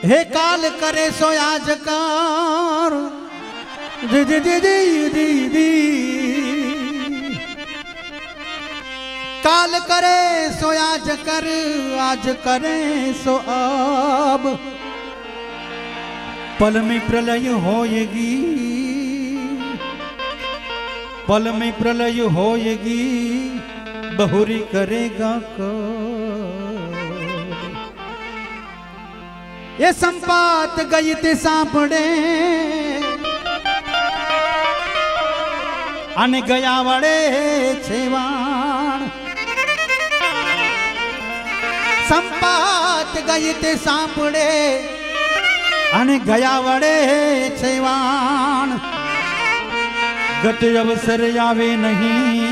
हे काल करे सो आज कर दी दी दी दी दी दी काल करे सो आज कर आज करे सो अब पल में प्रलय होएगी पल में प्रलय होएगी बहुरी करेगा ये संपात गई ते सांपड़े अन गया वड़े छेवाण संपात गई ते सांपड़े अन गया वड़े छेवाण गत अवसर आवे नहीं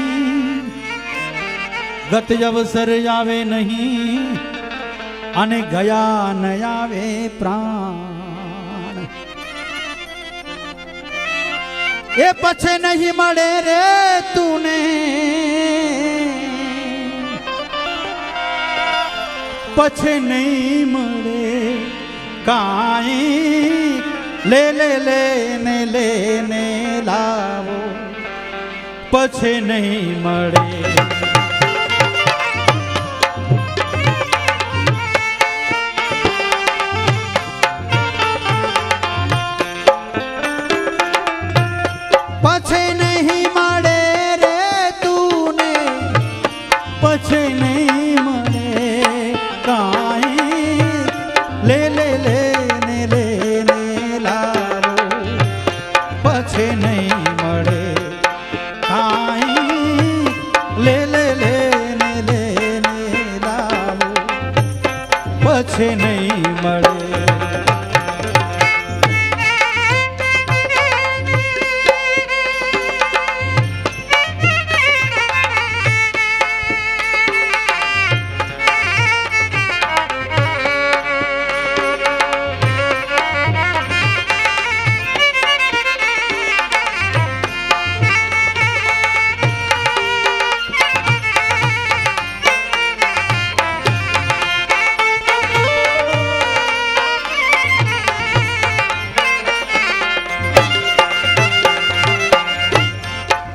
गत अवसर आवे नहीं अन गया न आवे प्राण ये पछे नहीं मरे रे तूने पछे नहीं मरे काई ले ले लेने लेने लावो पछे नहीं मरे पछे नहीं मरे रे तूने पछे नहीं मरे काई ले ले लेने लेने लालो पछे नहीं मरे काई ले ले लेने लेने लालो पछे नहीं मरे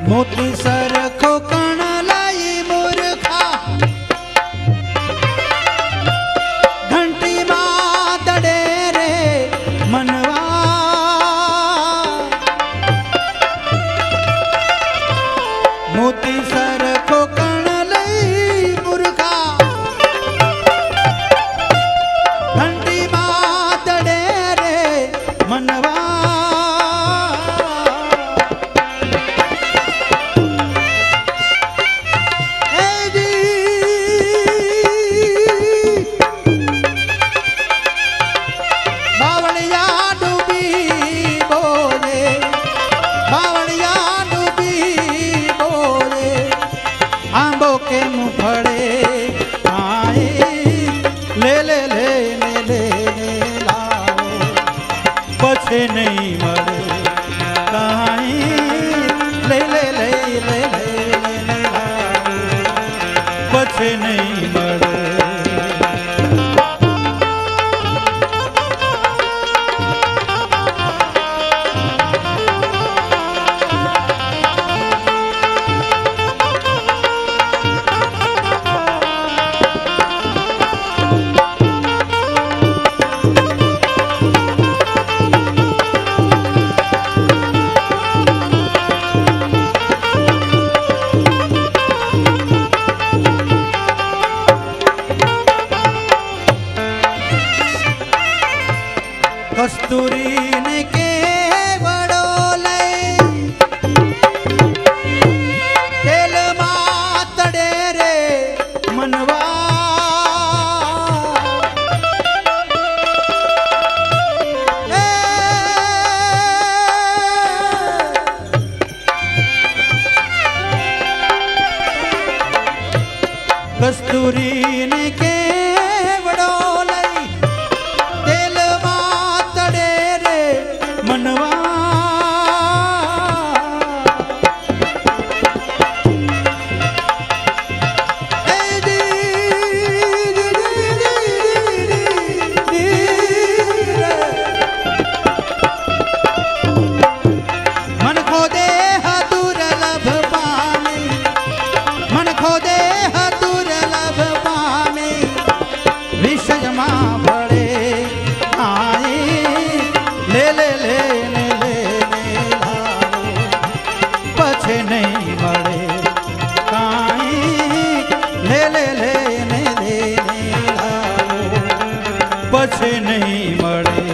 मोती सरखो कण लाई मूर्खा घंटी मादड़े रे मनवा मोती सरखो कण लाई मूर्खा घंटी मादड़े रे मनवा के मुफड़े आए ले ले लेने लेने लाओ पछे नहीं मरे काई ले ले ले ले लेने लाओ पछे नहीं मरे कस्तूरी ने के वड़ोले तेल मातड़े रे मनवा कस्तूरी ने के वड़ोले સાંભળે આઈ લે લે લેને લેને લાવો પછી નહીં મળે કાઈ લે લે લેને લેને લાવો પછી નહીં મળે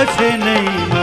बसे नहीं